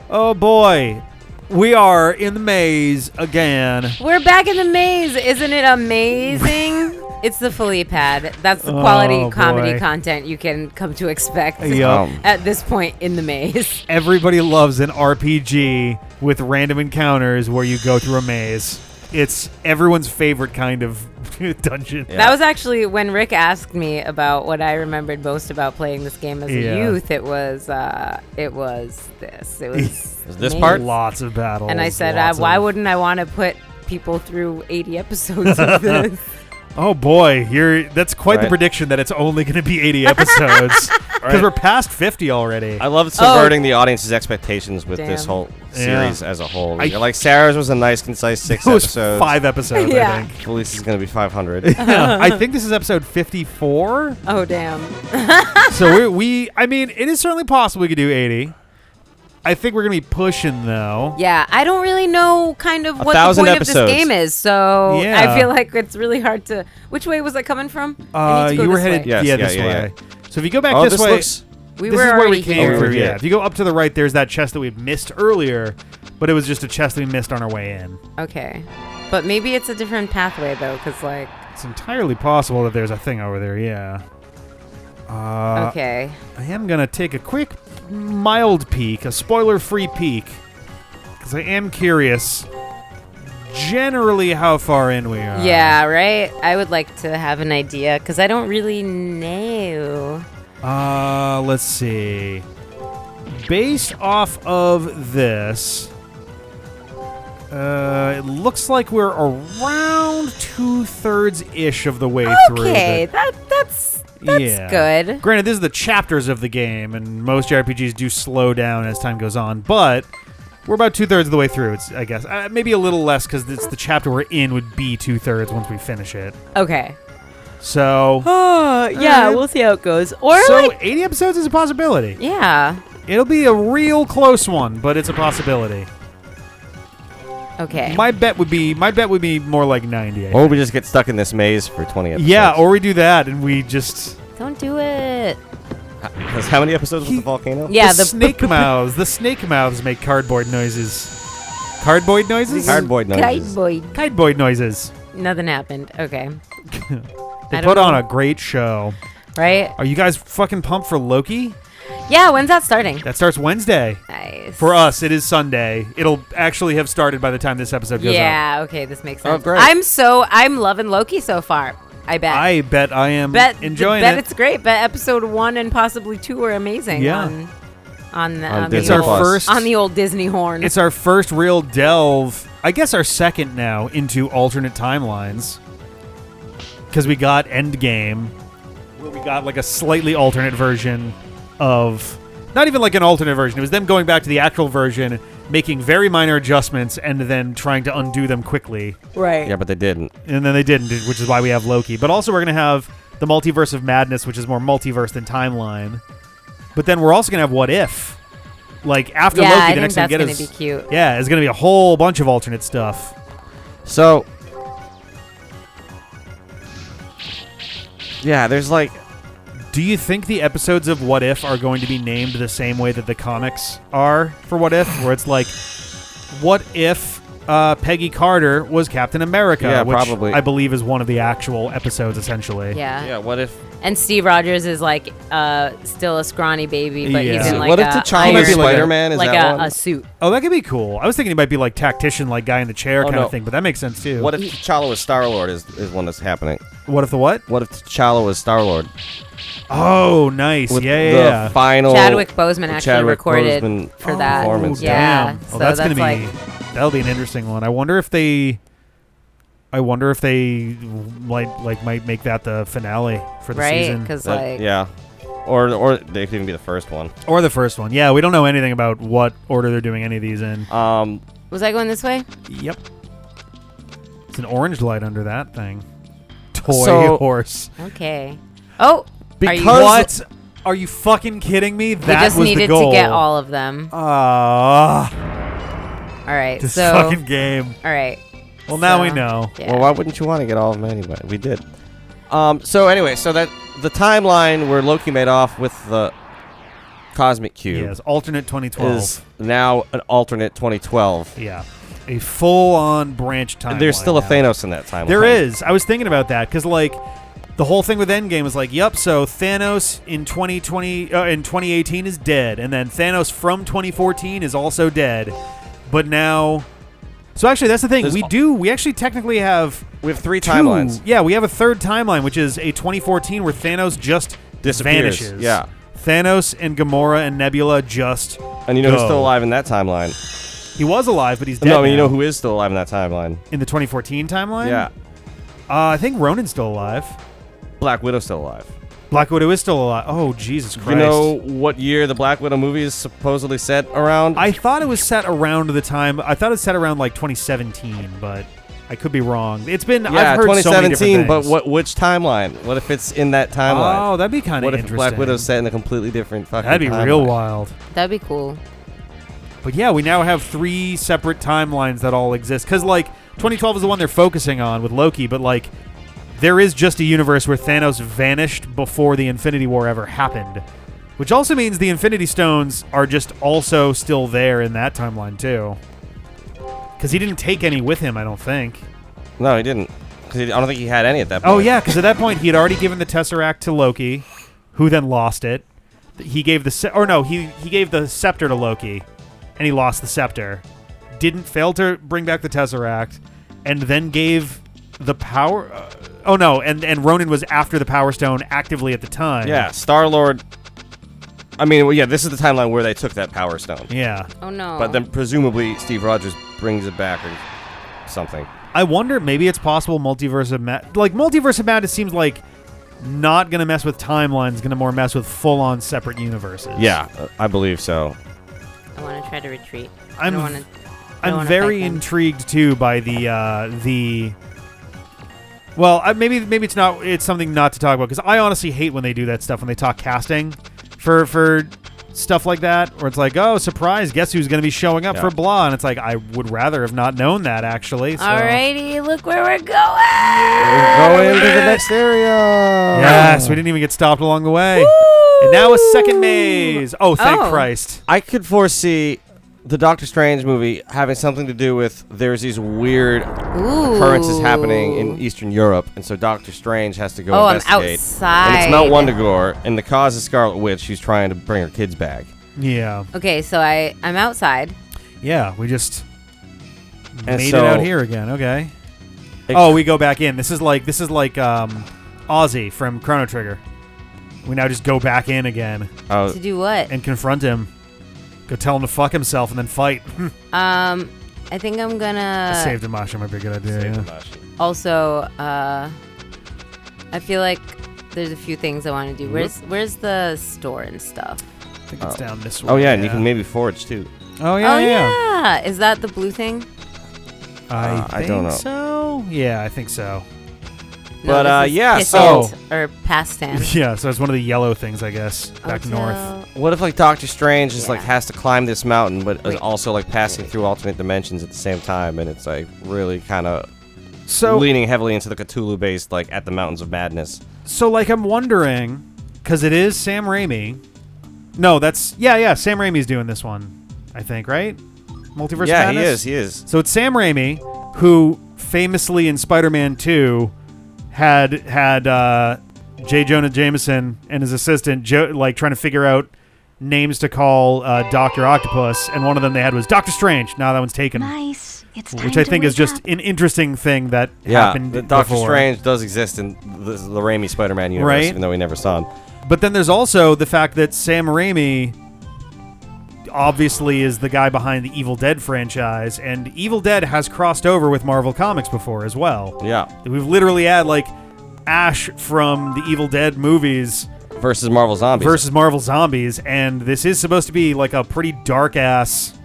Oh boy, we are in the maze again. We're back in the maze. Isn't it amazing? It's the Fully Pad. That's the quality comedy content you can come to expect at this point in the maze. Everybody loves an RPG with random encounters where you go through a maze. It's everyone's favorite kind of dungeon. Yeah. That was actually when Rick asked me about what I remembered most about playing this game as a youth. It was this. It was this part? Lots of battles. And I said, why wouldn't I want to put people through 80 episodes of this? Oh boy, that's quite the prediction that it's only going to be 80 episodes because we're past 50 already. I love subverting the audience's expectations with this whole series as a whole. Like Sarah's was a nice, concise 6 episodes. 5 episodes, I think. Felice is going to be 500. I think this is episode 54. Oh damn! So I mean, it is certainly possible we could do 80. I think we're going to be pushing, though. Yeah, I don't really know kind of what the point of this game is, so I feel like it's really hard to... Which way was I coming from? You were headed this way. So if you go back this way... This is where we came through, If you go up to the right, there's that chest that we missed earlier, but it was just a chest that we missed on our way in. Okay. But maybe it's a different pathway, though, because, like... It's entirely possible that there's a thing over there, okay. I am going to take a quick, mild peek, a spoiler-free peek, because I am curious generally how far in we are. Yeah, right? I would like to have an idea, because I don't really know. Let's see. Based off of this, it looks like we're around 2/3-ish of the way through. Okay, that's good. Granted, this is the chapters of the game, and most JRPGs do slow down as time goes on, but we're about 2/3 of the way through, I guess. Maybe a little less, because it's the chapter we're in would be 2/3 once we finish it. Okay. So... we'll see how it goes. Or so 80 episodes is a possibility. Yeah. It'll be a real close one, but it's a possibility. Okay. My bet would be more like 90. Or we just get stuck in this maze for 20 episodes. Yeah, or we do that and we just... Don't do it. Because how many episodes was the volcano? Yeah, the snake mouths. The snake mouths make cardboard noises. Cardboid noises? Cardboid noises. Cardboid noises. Nothing happened. Okay. They put on a great show. Right? Are you guys fucking pumped for Loki? Yeah, when's that starting? That starts Wednesday. Nice. For us, it is Sunday. It'll actually have started by the time this episode goes up. Yeah, okay, this makes sense. Oh, great. I'm loving Loki so far. I bet I am enjoying it. It's great. But episode 1 and possibly 2 are amazing. Yeah. On the old Disney horn. It's our first real delve, I guess our second now, into alternate timelines. Because we got Endgame, where we got like a slightly alternate version of... Not even like an alternate version. It was them going back to the actual version, making very minor adjustments, and then trying to undo them quickly. Right. Yeah, but they didn't. And then they didn't, which is why we have Loki. But also we're going to have the Multiverse of Madness, which is more multiverse than timeline. But then we're also going to have What If. Like, after Loki, the next thing we get is... that's going to be cute. Yeah, it's going to be a whole bunch of alternate stuff. So... Yeah, there's like... Do you think the episodes of What If are going to be named the same way that the comics are for What If? Where it's like, what if Peggy Carter was Captain America? Yeah, which probably. I believe is one of the actual episodes, essentially. Yeah. Yeah, what if... And Steve Rogers is like still a scrawny baby, but he's in like what if T'Challa is Spider-Man? Is like that a suit. Oh, that could be cool. I was thinking he might be like tactician, like guy in the chair kind of thing, but that makes sense too. What if T'Challa was Star-Lord is one that's happening? What if the what? What if T'Challa was Star-Lord? Oh, nice. With yeah. The final... Chadwick Boseman actually recorded for that. Performance. Yeah. Damn. So that's going to be... like, that'll be an interesting one. I wonder if they might make that the finale for the season. Right, because like... Yeah. Or they could even be the first one. Or the first one. Yeah, we don't know anything about what order they're doing any of these in. Was I going this way? Yep. It's an orange light under that thing. Toy horse. Okay. Oh! What? Are you fucking kidding me? That was the goal. We just needed to get all of them. All right, this fucking game. All right. Well, now we know. Yeah. Well, why wouldn't you want to get all of them anyway? We did. So anyway, so that the timeline where Loki made off with the cosmic cube. Yes, alternate 2012 is now an alternate 2012. Yeah, a full-on branch timeline. There's still a Thanos in that timeline. There is. I was thinking about that because like the whole thing with Endgame was like, yep. So Thanos in 2018 is dead, and then Thanos from 2014 is also dead, but now. So actually, that's the thing. We actually technically have. We have 3 timelines. Yeah, we have a third timeline, which is a 2014 where Thanos just disappears. Vanishes. Yeah. Thanos and Gamora and Nebula just. And you know who's still alive in that timeline? He was alive, but he's dead. No, I mean, now. you know who is still alive in that timeline? In the 2014 timeline? Yeah. I think Ronan's still alive. Black Widow's still alive. Black Widow is still alive. Oh, Jesus Christ. You know what year the Black Widow movie is supposedly set around? I thought it was set around the time. I thought it was set around like 2017, but I could be wrong. It's been. I've heard 2017, so many different things. but which timeline? What if it's in that timeline? Oh, that'd be kind of interesting. What if Black Widow's set in a completely different fucking That'd be timeline? real wild. That'd be cool. But yeah, we now have 3 separate timelines that all exist. Because, like, 2012 is the one they're focusing on with Loki, but, like, there is just a universe where Thanos vanished before the Infinity War ever happened. Which also means the Infinity Stones are just also still there in that timeline, too. Because he didn't take any with him, I don't think. No, he didn't. Because I don't think he had any at that point. Oh, yeah, because at that point, he had already given the Tesseract to Loki, who then lost it. He gave the... he gave the scepter to Loki. And he lost the scepter. Failed to bring back the Tesseract, and then gave the power. And Ronan was after the Power Stone actively at the time. Yeah, Star-Lord. I mean, well, yeah, this is the timeline where they took that Power Stone. Yeah. Oh no. But then presumably Steve Rogers brings it back or something. I wonder. Maybe it's possible. Multiverse of Madness seems like not gonna mess with timelines. Gonna more mess with full-on separate universes. Yeah, I believe so. I want to try to retreat. I'm very intrigued too by the. Well, maybe it's not. It's something not to talk about because I honestly hate when they do that stuff when they talk casting for stuff like that, where it's like, oh, surprise, guess who's going to be showing up for blah, and it's like I would rather have not known that actually. So. Alrighty, look where we're going. We're going to the next area. Yes, we didn't even get stopped along the way. Woo! And now a second maze. Oh, thank Christ. I could foresee the Doctor Strange movie having something to do with there's these weird occurrences happening in Eastern Europe, and so Doctor Strange has to go investigate. I'm outside. And it's Mount Wundagore, and the cause is Scarlet Witch, who's trying to bring her kids back. Yeah. Okay, so I'm outside. Yeah, we just made it out here again. Okay. We go back in. This is like Ozzy from Chrono Trigger. We now just go back in again. To do what? And confront him. Go tell him to fuck himself and then fight. I think I'm gonna... Save Damashi might be a good idea. Also, I feel like there's a few things I want to do. Where's the store and stuff? I think it's down this way. Oh, yeah, and you can maybe forage, too. Oh, yeah. Is that the blue thing? I don't know. So? Yeah, I think so. No, but, so... Or past tense. Yeah, so it's one of the yellow things, I guess, back north. What if, like, Doctor Strange is, like, has to climb this mountain, but is also, like, passing through alternate dimensions at the same time, and it's, like, really kind of leaning heavily into the Cthulhu-based, like, at the Mountains of Madness. So, like, I'm wondering, because it is Sam Raimi. No, that's... Yeah, Sam Raimi's doing this one, I think, right? Multiverse of Madness? Yeah, he is. So it's Sam Raimi, who famously in Spider-Man 2... had J. Jonah Jameson and his assistant trying to figure out names to call Dr. Octopus, and one of them they had was Doctor Strange. Now that one's taken. Nice. It's time which I think is just an interesting thing that happened before. Doctor Strange does exist in the Raimi Spider-Man universe, right? Even though we never saw him. But then there's also the fact that Sam Raimi obviously is the guy behind the Evil Dead franchise, and Evil Dead has crossed over with Marvel Comics before as well. Yeah. We've literally had, like, Ash from the Evil Dead movies versus Marvel Zombies. And this is supposed to be, like, a pretty dark-ass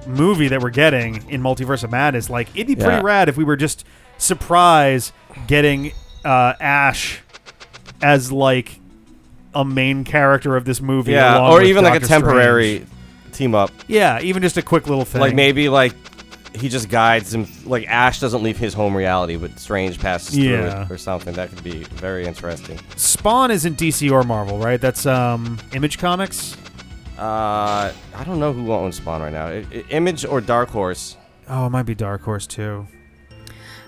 movie that we're getting in Multiverse of Madness. Like, it'd be pretty rad if we were just surprised getting Ash as, like, a main character of this movie. Yeah, or even like a temporary team up. Yeah, even just a quick little thing. Like maybe like he just guides him. Like Ash doesn't leave his home reality, but Strange passes through it or something. That could be very interesting. Spawn isn't DC or Marvel, right? That's Image Comics. I don't know who owns Spawn right now. Image or Dark Horse? Oh, it might be Dark Horse too.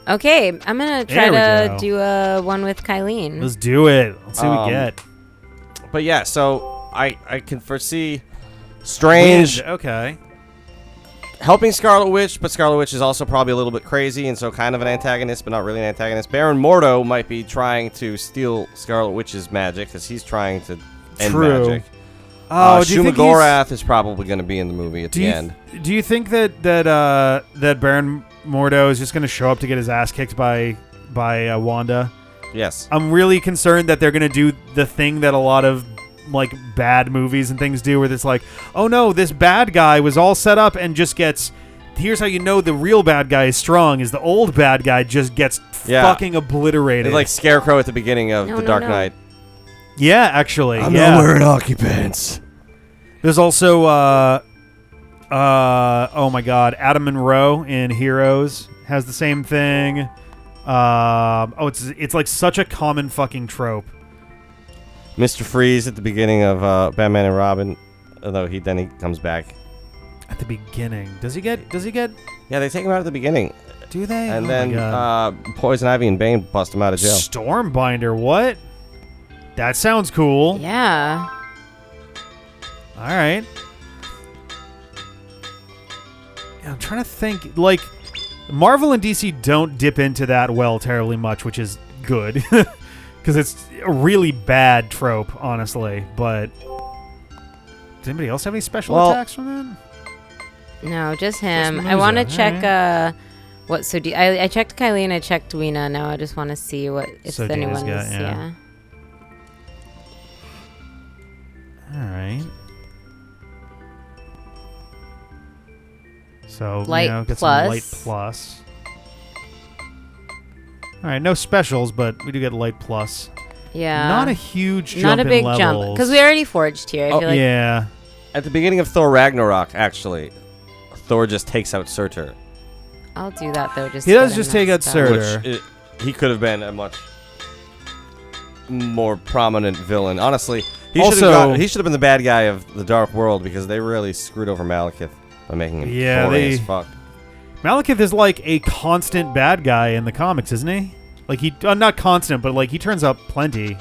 Okay, I'm gonna try to do a one with Kylene. Let's do it. Let's see what we get. But yeah, so I can foresee Strange. Okay. Helping Scarlet Witch, but Scarlet Witch is also probably a little bit crazy, and so kind of an antagonist, but not really an antagonist. Baron Mordo might be trying to steal Scarlet Witch's magic, because he's trying to end magic. Oh, do you think Shumagorath is probably going to be in the movie at the end. Do you think that Baron Mordo is just going to show up to get his ass kicked by Wanda? Yes. I'm really concerned that they're going to do the thing that a lot of like bad movies and things do, where it's like, oh no, this bad guy was all set up and just gets. Here's how you know the real bad guy is strong: is the old bad guy just gets fucking obliterated. It's like Scarecrow at the beginning of The Dark Knight. Yeah, actually. I'm not wearing hockey pants. There's also, oh my God, Adam Monroe in Heroes has the same thing. It's like such a common fucking trope. Mr. Freeze at the beginning of Batman and Robin, although he comes back. At the beginning, does he get? Yeah, they take him out at the beginning. Do they? And then Poison Ivy and Bane bust him out of jail. Stormbinder, what? That sounds cool. Yeah. All right. Yeah, I'm trying to think. Like, Marvel and DC don't dip into that well terribly much, which is good. Because it's a really bad trope, honestly. But does anybody else have any special attacks from that? No, just him. I want to check. What? So I checked Kylie and I checked Weena. Now I just want to see what if anyone is. Yeah. All right. So light get plus. some light plus. All right, no specials, but we do get light plus. Yeah. Not a huge jump Not a big in levels. jump because we already forged here. I feel like. Yeah. At the beginning of Thor Ragnarok, actually, Thor just takes out Surtur. I'll do that though. He does just take out Surtur. Which he could have been a much more prominent villain. Honestly, he should have been the bad guy of the Dark World because they really screwed over Malekith by making him boring as fuck. Malekith is like a constant bad guy in the comics, isn't he? Like he, not constant, but like he turns up plenty,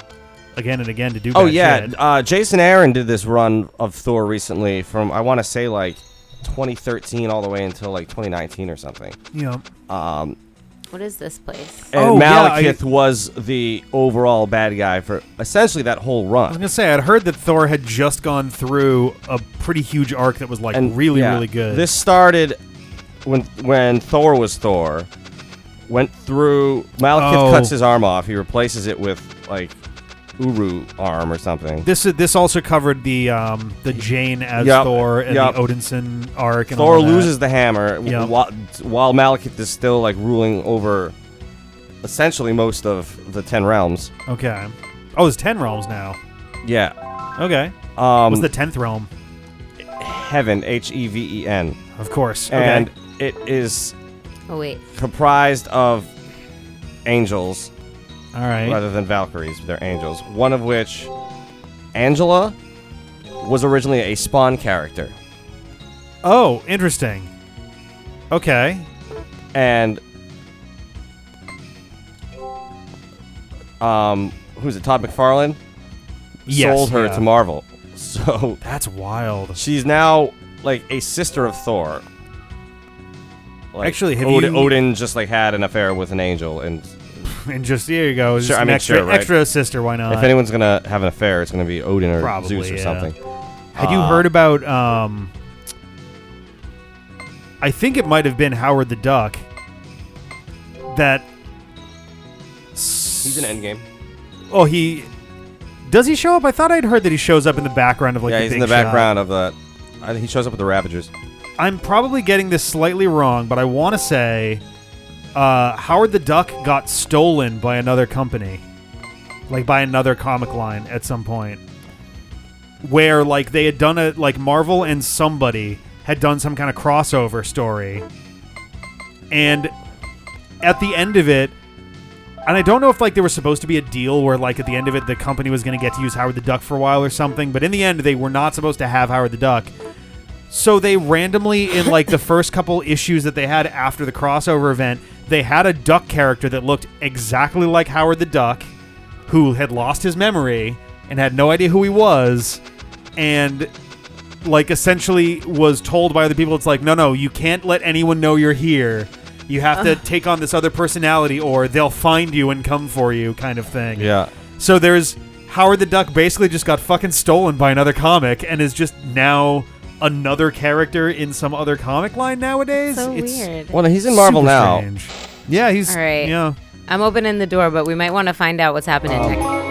again and again to do. Oh yeah, shit. Jason Aaron did this run of Thor recently from I want to say like 2013 all the way until like 2019 or something. Yeah. What is this place? And Malekith was the overall bad guy for essentially that whole run. I was gonna say I'd heard that Thor had just gone through a pretty huge arc that was like really good. This started when Thor was Thor. Went through. Malekith cuts his arm off. He replaces it with like Uru arm or something. This also covered the Jane as Thor and the Odinson arc. And Thor loses the hammer while Malekith is still like ruling over essentially most of the 10 realms. Okay. Oh, there's 10 realms now. Yeah. Okay. What's the 10th realm? Heaven. Heven. Of course. Okay. And it is comprised of angels. All right. Rather than Valkyries, they're angels. One of which, Angela, was originally a Spawn character. Oh, interesting. Okay. And who's it? Todd McFarlane sold her to Marvel. So that's wild. She's now like a sister of Thor. Like, actually, Odin just like had an affair with an angel and just here you go. Sure, extra sister. Why not? If anyone's gonna have an affair, it's gonna be Odin or Zeus or something. Had you heard about? I think it might have been Howard the Duck. That he's in Endgame. Oh, does he show up? I thought I'd heard that he shows up in the background of like. Yeah, he's in the background of the. I think he shows up with the Ravagers. I'm probably getting this slightly wrong, but I want to say Howard the Duck got stolen by another company, like by another comic line at some point, where like they had done Marvel and somebody had done some kind of crossover story, And at the end of it, and I don't know if like there was supposed to be a deal where like at the end of it the company was going to get to use Howard the Duck for a while or something, but in the end they were not supposed to have Howard the Duck. So they randomly, in like the first couple issues that they had after the crossover event, they had a duck character that looked exactly like Howard the Duck, who had lost his memory and had no idea who he was, and like essentially was told by other people, it's like, no, you can't let anyone know you're here. You have to take on this other personality or they'll find you and come for you, kind of thing. Yeah. So there's Howard the Duck basically just got fucking stolen by another comic and is just now another character in some other comic line nowadays. So weird. Well, he's in Marvel now. Strange. Yeah, he's... All right. Yeah. I'm opening the door, but we might want to find out what's happening next.